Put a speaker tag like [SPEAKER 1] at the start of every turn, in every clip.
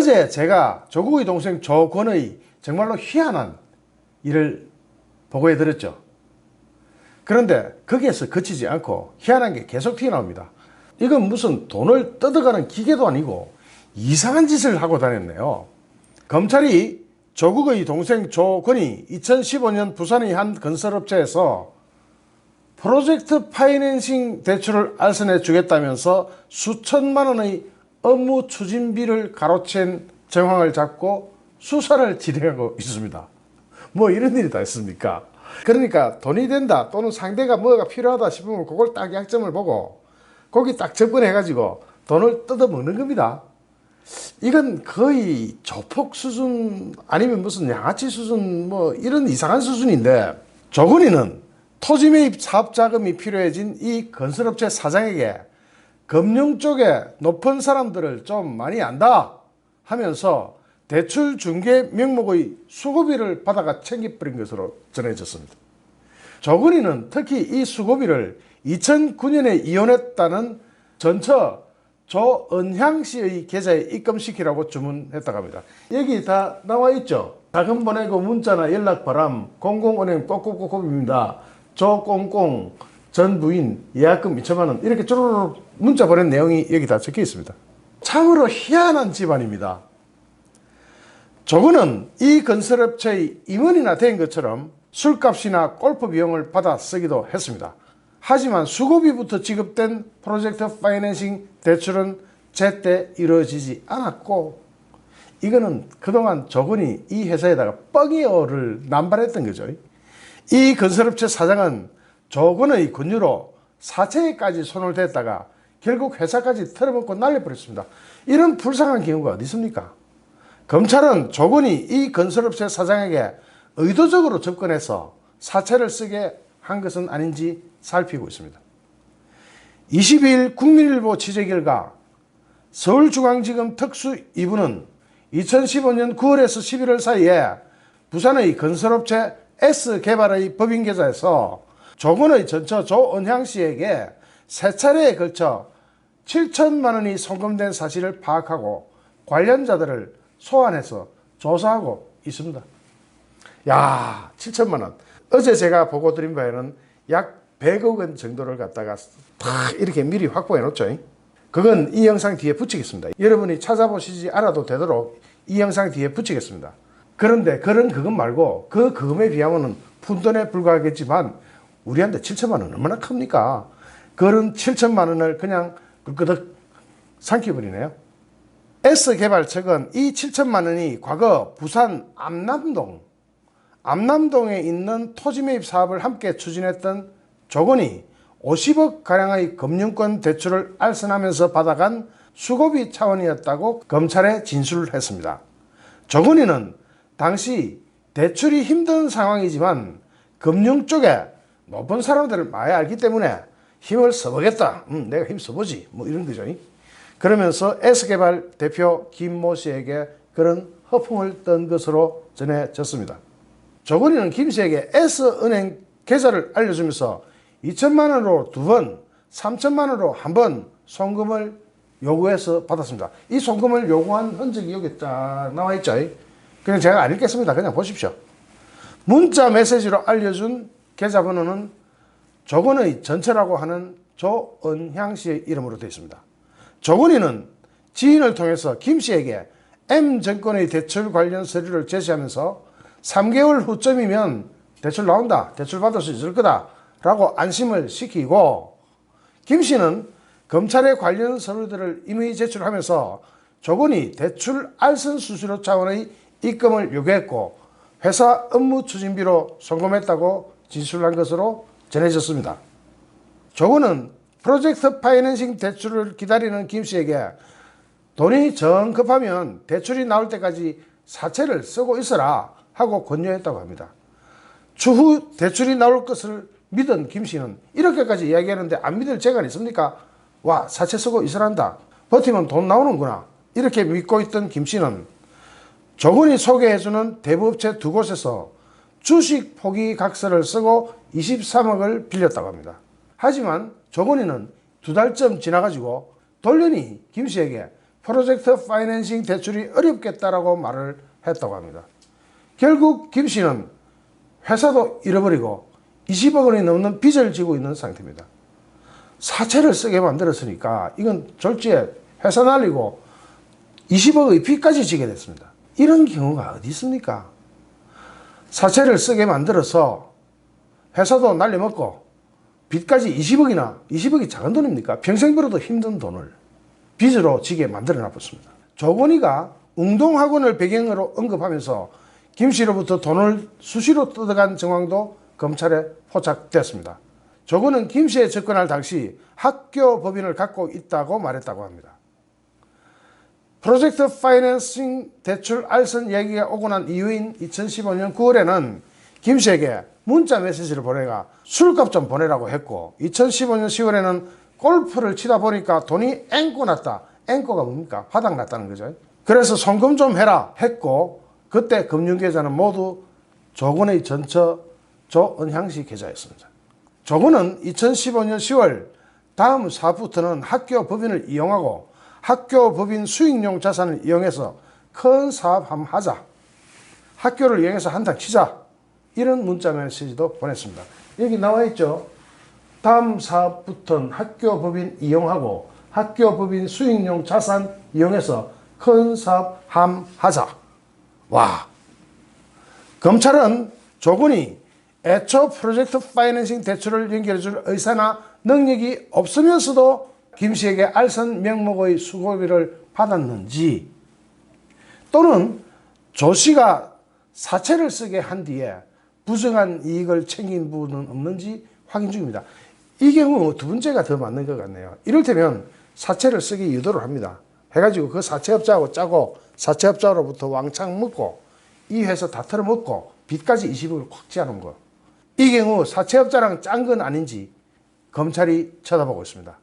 [SPEAKER 1] 어제 제가 조국의 동생 조건의 정말로 희한한 일을 보고해 드렸죠. 그런데 거기에서 그치지 않고 희한한 게 계속 튀어나옵니다. 이건 무슨 돈을 뜯어가는 기계도 아니고 이상한 짓을 하고 다녔네요. 검찰이 조국의 동생 조건이 2015년 부산의 한 건설업체에서 프로젝트 파이낸싱 대출을 알선해 주겠다면서 수천만 원의 업무 추진비를 가로챈 정황을 잡고 수사를 진행하고 있습니다. 뭐 이런 일이 다 있습니까? 그러니까 돈이 된다 또는 상대가 뭐가 필요하다 싶으면 그걸 딱 약점을 보고 거기 딱 접근해가지고 돈을 뜯어먹는 겁니다. 이건 거의 조폭 수준 아니면 무슨 양아치 수준 뭐 이런 이상한 수준인데, 조건이는 토지 매입 사업 자금이 필요해진 이 건설업체 사장에게 금융 쪽에 높은 사람들을 좀 많이 안다 하면서 대출 중개 명목의 수고비를 받아가 챙겨버린 것으로 전해졌습니다. 조건이는 특히 이 수고비를 2009년에 이혼했다는 전처 조은향 씨의 계좌에 입금시키라고 주문했다고 합니다. 여기 다 나와 있죠. 자금 보내고 문자나 연락 바람 00은행 꼭꼭꼭입니다. 조꽁꽁 전 부인 예약금 2천만 원 이렇게 쪼르르 문자 보낸 내용이 여기 다 적혀 있습니다. 참으로 희한한 집안입니다. 조건은 이 건설업체의 임원이나 된 것처럼 술값이나 골프 비용을 받아 쓰기도 했습니다. 하지만 수고비부터 지급된 프로젝트 파이낸싱 대출은 제때 이루어지지 않았고, 이거는 그동안 조건이 이 회사에다가 뻥이어를 남발했던 거죠. 이 건설업체 사장은 조건의 권유로 사채까지 손을 댔다가 결국 회사까지 털어먹고 날려버렸습니다. 이런 불쌍한 경우가 어디 있습니까? 검찰은 조건이 이 건설업체 사장에게 의도적으로 접근해서 사채를 쓰게 한 것은 아닌지 살피고 있습니다. 22일 국민일보 취재 결과 서울중앙지검 특수 2부는 2015년 9월에서 11월 사이에 부산의 건설업체 S개발의 법인계좌에서 조건의 전처 조은향 씨에게 세 차례에 걸쳐 7천만 원이 송금된 사실을 파악하고 관련자들을 소환해서 조사하고 있습니다. 야, 7천만 원. 어제 제가 보고 드린 바에는 약 100억 원 정도를 갖다가 다 이렇게 미리 확보해 놓죠. 그건 이 영상 뒤에 붙이겠습니다. 여러분이 찾아보시지 않아도 되도록 이 영상 뒤에 붙이겠습니다. 그런데 그것 말고 그 금액에 비하면 푼돈에 불과하겠지만 우리한테 7천만 원 얼마나 큽니까? 그런 7천만 원을 그냥 끄덕 삼켜버리네요. S개발 측은 이 7천만 원이 과거 부산 암남동에 있는 토지 매입 사업을 함께 추진했던 조건이 50억 가량의 금융권 대출을 알선하면서 받아간 수고비 차원이었다고 검찰에 진술을 했습니다. 조건이는 당시 대출이 힘든 상황이지만 금융 쪽에 높은 사람들을 많이 알기 때문에 힘을 써보겠다. 내가 힘 써보지. 뭐 이런 거죠. 그러면서 S개발 대표 김모 씨에게 그런 허풍을 떤 것으로 전해졌습니다. 조건이는 김 씨에게 S은행 계좌를 알려주면서 2천만 원으로 2번, 3천만 원으로 1번 송금을 요구해서 받았습니다. 이 송금을 요구한 흔적이 여기 딱 나와 있죠. 그냥 제가 안 읽겠습니다. 그냥 보십시오. 문자 메시지로 알려준 계좌번호는 조건의 전처라고 하는 조은향 씨의 이름으로 되어 있습니다. 조건이는 지인을 통해서 김 씨에게 M증권의 대출 관련 서류를 제시하면서 3개월 후쯤이면 대출 나온다, 대출 받을 수 있을 거다 라고 안심을 시키고, 김 씨는 검찰에 관련 서류들을 임의 제출하면서 조건이 대출 알선 수수료 차원의 입금을 요구했고 회사 업무 추진비로 송금했다고 진술한 것으로 전해졌습니다. 조건은 프로젝트 파이낸싱 대출을 기다리는 김 씨에게 돈이 정 급하면 대출이 나올 때까지 사채를 쓰고 있어라 하고 권유했다고 합니다. 추후 대출이 나올 것을 믿은 김 씨는 이렇게까지 이야기하는데 안 믿을 재간이 있습니까? 와, 사채 쓰고 있으란다. 버티면 돈 나오는구나. 이렇게 믿고 있던 김 씨는 조건이 소개해주는 대부업체 2곳에서 주식 포기 각서를 쓰고 23억을 빌렸다고 합니다. 하지만 조건이는 2달쯤 지나가지고 돌연히 김 씨에게 프로젝트 파이낸싱 대출이 어렵겠다라고 말을 했다고 합니다. 결국 김 씨는 회사도 잃어버리고 20억 원이 넘는 빚을 지고 있는 상태입니다. 사채를 쓰게 만들었으니까 이건 졸지에 회사 날리고 20억의 빚까지 지게 됐습니다. 이런 경우가 어디 있습니까? 사채를 쓰게 만들어서 회사도 날려먹고 빚까지 20억이나, 20억이 작은 돈입니까? 평생 벌어도 힘든 돈을 빚으로 지게 만들어 놨습니다. 조건희가 웅동학원을 배경으로 언급하면서 김 씨로부터 돈을 수시로 뜯어간 정황도 검찰에 포착됐습니다. 조건은 김 씨에 접근할 당시 학교 법인을 갖고 있다고 말했다고 합니다. 프로젝트 파이낸싱 대출 알선 얘기가 오고 난 이후인 2015년 9월에는 김 씨에게 문자 메시지를 보내가 술값 좀 보내라고 했고, 2015년 10월에는 골프를 치다 보니까 돈이 앵꼬 났다. 앵꼬가 뭡니까? 화당 났다는 거죠. 그래서 송금 좀 해라 했고, 그때 금융계좌는 모두 조건의 전처 조은향 씨 계좌였습니다. 조건은 2015년 10월 다음 사부터는 학교 법인을 이용하고 학교 법인 수익용 자산을 이용해서 큰 사업 한번 하자. 학교를 이용해서 한탕 치자. 이런 문자 메시지도 보냈습니다. 여기 나와 있죠. 다음 사업부터는 학교 법인 이용하고 학교 법인 수익용 자산 이용해서 큰 사업 함 하자. 와. 검찰은 조건이 애초 프로젝트 파이낸싱 대출을 연결해줄 의사나 능력이 없으면서도 김 씨에게 알선 명목의 수고비를 받았는지, 또는 조 씨가 사채를 쓰게 한 뒤에 부정한 이익을 챙긴 부분은 없는지 확인 중입니다. 이 경우 두 번째가 더 맞는 것 같네요. 이를테면 사채를 쓰기 유도를 합니다. 해가지고 그 사채업자하고 짜고 사채업자로부터 왕창 먹고 이 회사 다 털어먹고 빚까지 20억을 콱 지어놓은 거. 이 경우 사채업자랑 짠 건 아닌지 검찰이 쳐다보고 있습니다.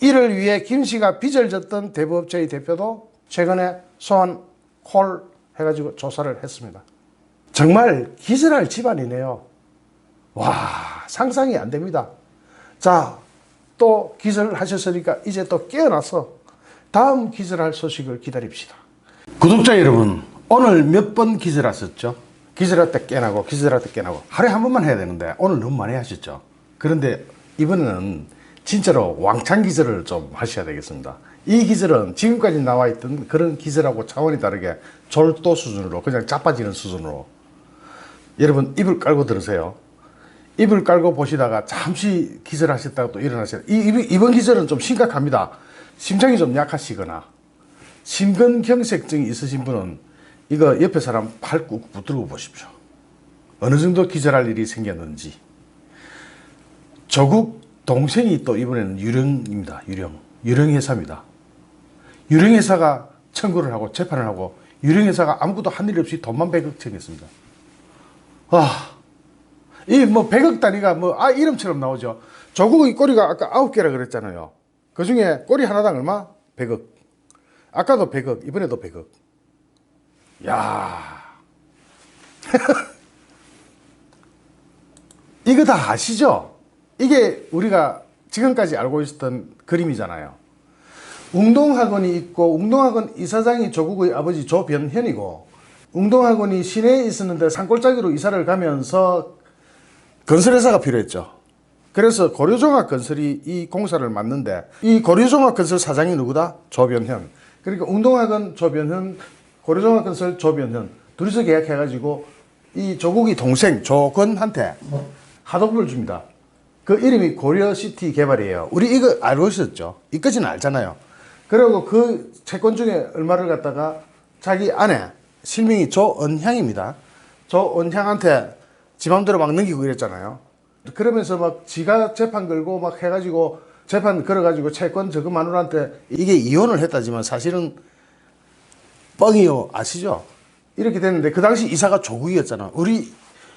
[SPEAKER 1] 이를 위해 김 씨가 빚을 졌던 대부업체의 대표도 최근에 소환 콜 해가지고 조사를 했습니다. 정말 기절할 집안이네요. 와, 상상이 안 됩니다. 자, 또 기절하셨으니까 이제 또 깨어나서 다음 기절할 소식을 기다립시다. 구독자 여러분, 오늘 몇 번 기절하셨죠? 기절할 때 깨나고 기절할 때 깨나고 하루에 한 번만 해야 되는데 오늘 너무 많이 하셨죠? 그런데 이번에는 진짜로 왕창 기절을 좀 하셔야 되겠습니다. 이 기절은 지금까지 나와 있던 그런 기절하고 차원이 다르게 졸도 수준으로, 그냥 자빠지는 수준으로. 여러분 이불 깔고 들으세요. 이불 깔고 보시다가 잠시 기절하셨다가 또 일어나세요. 이번 기절은 좀 심각합니다. 심장이 좀 약하시거나 심근경색증이 있으신 분은 이거 옆에 사람 팔 꾹 붙들고 보십시오. 어느 정도 기절할 일이 생겼는지. 조국 동생이 또 이번에는 유령입니다. 유령회사입니다. 유령회사가 청구를 하고 재판을 하고 유령회사가 아무것도 한 일 없이 돈만 100억 챙겼습니다. 이 뭐 100억 단위가 이름처럼 나오죠. 조국의 꼬리가 아까 9개라 그랬잖아요. 그 중에 꼬리 하나당 얼마? 100억. 아까도 100억, 이번에도 100억. 야 이거 다 아시죠? 이게 우리가 지금까지 알고 있었던 그림이잖아요. 웅동학원이 있고 웅동학원 이사장이 조국의 아버지 조변현이고, 웅동학원이 시내에 있었는데 산골짜기로 이사를 가면서 건설회사가 필요했죠. 그래서 고려종합건설이 이 공사를 맡는데, 이 고려종합건설 사장이 누구다? 조변현. 그러니까 웅동학원 조변현, 고려종합건설 조변현 둘이서 계약해가지고 이 조국이 동생 조건한테 하도급을 줍니다. 그 이름이 고려시티 개발이에요. 우리 이거 알고 있었죠? 이까지는 알잖아요. 그리고 그 채권 중에 얼마를 갖다가 자기 아내, 실명이 조은향입니다. 조은향한테 지 맘대로 막 넘기고 이랬잖아요. 그러면서 막 지가 재판 걸고 막 해가지고 재판 걸어가지고 채권 저그 마누라한테 이게 이혼을 했다지만 사실은 뻥이요. 아시죠? 이렇게 됐는데 그 당시 이사가 조국이었잖아.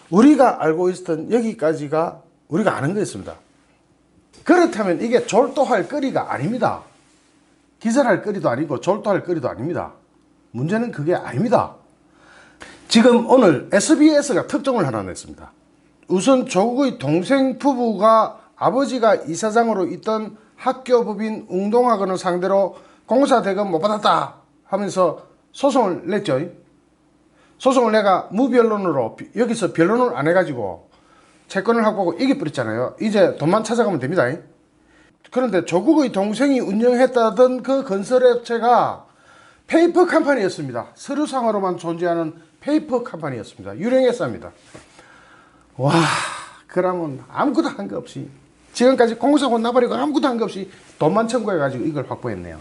[SPEAKER 1] 우리가 알고 있었던 여기까지가 우리가 아는 거였습니다. 그렇다면 이게 졸도할 거리가 아닙니다. 기절할 거리도 아니고 졸도할 거리도 아닙니다. 문제는 그게 아닙니다. 지금 오늘 SBS가 특종을 하나 냈습니다. 우선 조국의 동생 부부가 아버지가 이사장으로 있던 학교 법인 웅동학원을 상대로 공사 대금 못 받았다 하면서 소송을 냈죠. 소송을 내가 무변론으로 여기서 변론을 안 해가지고 채권을 확보하고 이겨버렸잖아요. 이제 돈만 찾아가면 됩니다. 그런데 조국의 동생이 운영했다던 그 건설업체가 페이퍼 컴퍼니였습니다. 서류상으로만 존재하는 페이퍼 컴퍼니였습니다. 유령회사입니다. 와, 그러면 아무것도 한 거 없이 지금까지 공사고 나버리고 아무것도 한 거 없이 돈만 청구해가지고 이걸 확보했네요.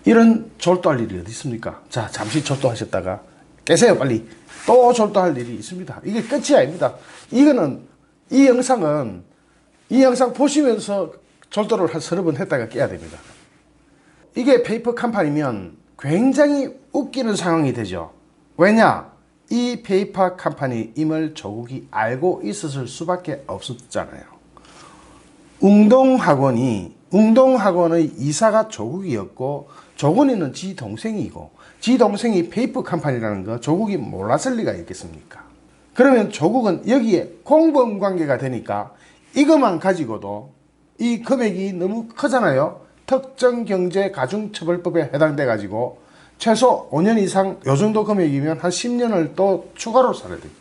[SPEAKER 1] 이런 졸도할 일이 어디 있습니까? 자, 잠시 졸도하셨다가 깨세요, 빨리. 또 졸도할 일이 있습니다. 이게 끝이 아닙니다. 이 영상 보시면서 졸도를 한 서너 번 했다가 깨야 됩니다. 이게 페이퍼 컴퍼니면 굉장히 웃기는 상황이 되죠. 왜냐? 이 페이퍼 컴퍼니임을 조국이 알고 있었을 수밖에 없었잖아요. 웅동학원의 이사가 조국이었고 조건이는 지 동생이고 지 동생이 페이퍼 컴퍼니라는 거 조국이 몰랐을 리가 있겠습니까? 그러면 조국은 여기에 공범 관계가 되니까 이것만 가지고도 이 금액이 너무 크잖아요. 특정경제가중처벌법에 해당돼 가지고 최소 5년 이상 요 정도 금액이면 한 10년을 또 추가로 살아야 돼요.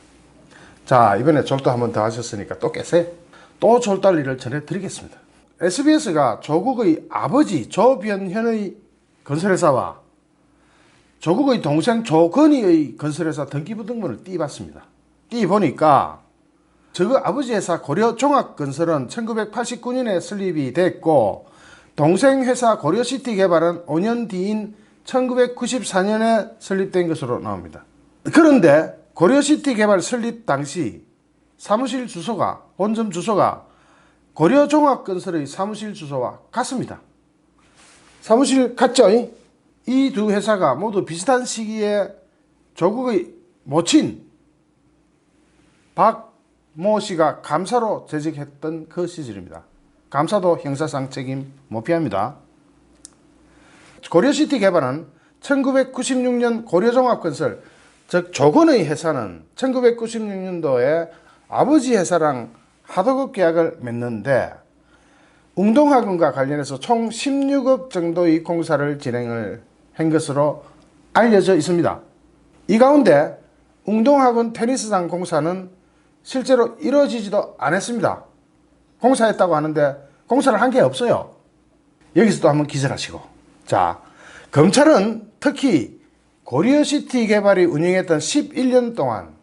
[SPEAKER 1] 자, 이번에 졸도 한번 더 하셨으니까 또 깨세요. 또 졸도할 일을 전해드리겠습니다. SBS가 조국의 아버지 조변현의 건설회사와 조국의 동생 조건희의 건설회사 등기부등본을 띄봤습니다. 띄보니까 저거 아버지 회사 고려종합건설은 1989년에 설립이 됐고 동생 회사 고려시티개발은 5년 뒤인 1994년에 설립된 것으로 나옵니다. 그런데 고려시티개발 설립 당시 사무실 주소가 본점 주소가 고려종합건설의 사무실 주소와 같습니다. 사무실 같죠? 이 두 회사가 모두 비슷한 시기에 조국의 모친 박모 씨가 감사로 재직했던 그 시절입니다. 감사도 형사상 책임 못 피합니다. 고려시티 개발은 1996년 고려종합건설, 즉 조건의 회사는 1996년도에 아버지 회사랑 하도급 계약을 맺는데 웅동학원과 관련해서 총 16억 정도의 공사를 진행을 한 것으로 알려져 있습니다. 이 가운데 웅동학원 테니스장 공사는 실제로 이루어지지도 않았습니다. 공사했다고 하는데 공사를 한 게 없어요. 여기서도 한번 기절하시고. 자, 검찰은 특히 고려시티 개발이 운영했던 11년 동안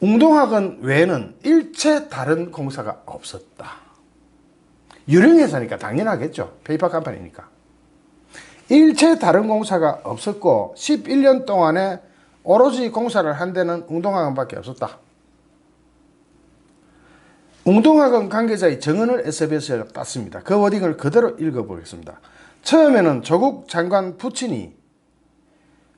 [SPEAKER 1] 웅동학원 외에는 일체 다른 공사가 없었다. 유령회사니까 당연하겠죠. 페이퍼 컴퍼니니까. 일체 다른 공사가 없었고 11년 동안에 오로지 공사를 한 데는 웅동학원밖에 없었다. 웅동학원 관계자의 증언을 SBS가 땄습니다. 그 워딩을 그대로 읽어보겠습니다. 처음에는 조국 장관 부친이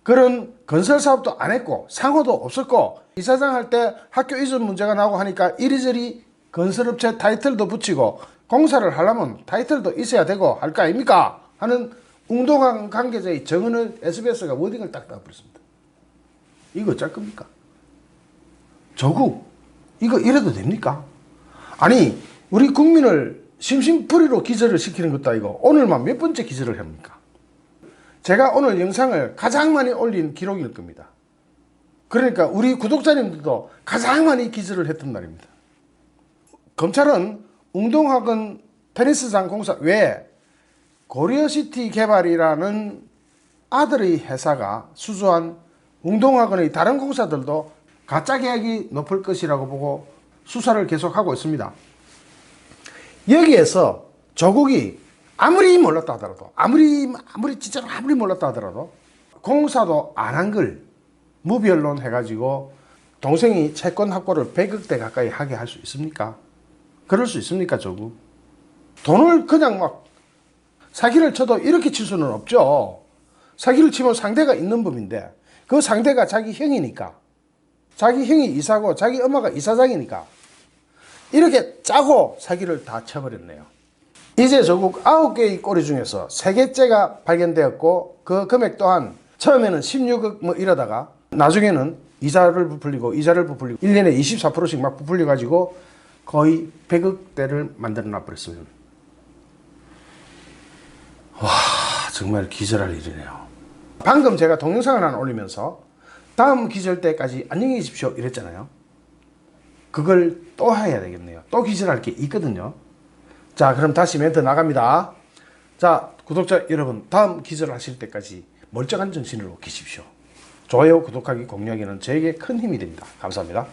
[SPEAKER 1] 그런 건설 사업도 안 했고 상호도 없었고 이사장 할 때 학교 이전 문제가 나고 하니까 이리저리 건설업체 타이틀도 붙이고 공사를 하려면 타이틀도 있어야 되고 할 거 아닙니까? 하는 웅동학원 관계자의 증언을 SBS가 워딩을 딱 따버렸습니다. 이거 어쩔 겁니까? 조국 이거 이래도 됩니까? 아니 우리 국민을 심심풀이로 기절을 시키는 것도 아니고 오늘만 몇 번째 기절을 합니까? 제가 오늘 영상을 가장 많이 올린 기록일 겁니다. 그러니까 우리 구독자님들도 가장 많이 기절을 했던 날입니다. 검찰은 웅동학원 테니스장 공사 외에 고려시티 개발이라는 아들의 회사가 수주한 웅동학원의 다른 공사들도 가짜 계약이 높을 것이라고 보고 수사를 계속하고 있습니다. 여기에서 조국이 아무리 몰랐다 하더라도 진짜로 아무리 몰랐다 하더라도 공사도 안 한 걸 무변론 해가지고 동생이 채권 확보를 100억대 가까이 하게 할 수 있습니까? 그럴 수 있습니까, 조국? 돈을 그냥 막 사기를 쳐도 이렇게 칠 수는 없죠. 사기를 치면 상대가 있는 법인데 그 상대가 자기 형이니까 자기 형이 이사고 자기 엄마가 이사장이니까 이렇게 짜고 사기를 다 쳐버렸네요. 이제 조국 9개의 꼬리 중에서 3개째가 발견되었고 그 금액 또한 처음에는 16억 뭐 이러다가 나중에는 이자를 부풀리고 1년에 24%씩 막 부풀려 가지고 거의 100억대를 만들어 놔버렸습니다. 정말 기절할 일이네요. 방금 제가 동영상을 하나 올리면서 다음 기절 때까지 안녕히 계십시오 이랬잖아요. 그걸 또 해야 되겠네요. 또 기절할 게 있거든요. 자, 그럼 다시 멘트 나갑니다. 자, 구독자 여러분, 다음 기절하실 때까지 멀쩡한 정신으로 계십시오. 좋아요, 구독하기, 공유하기는 저에게 큰 힘이 됩니다. 감사합니다.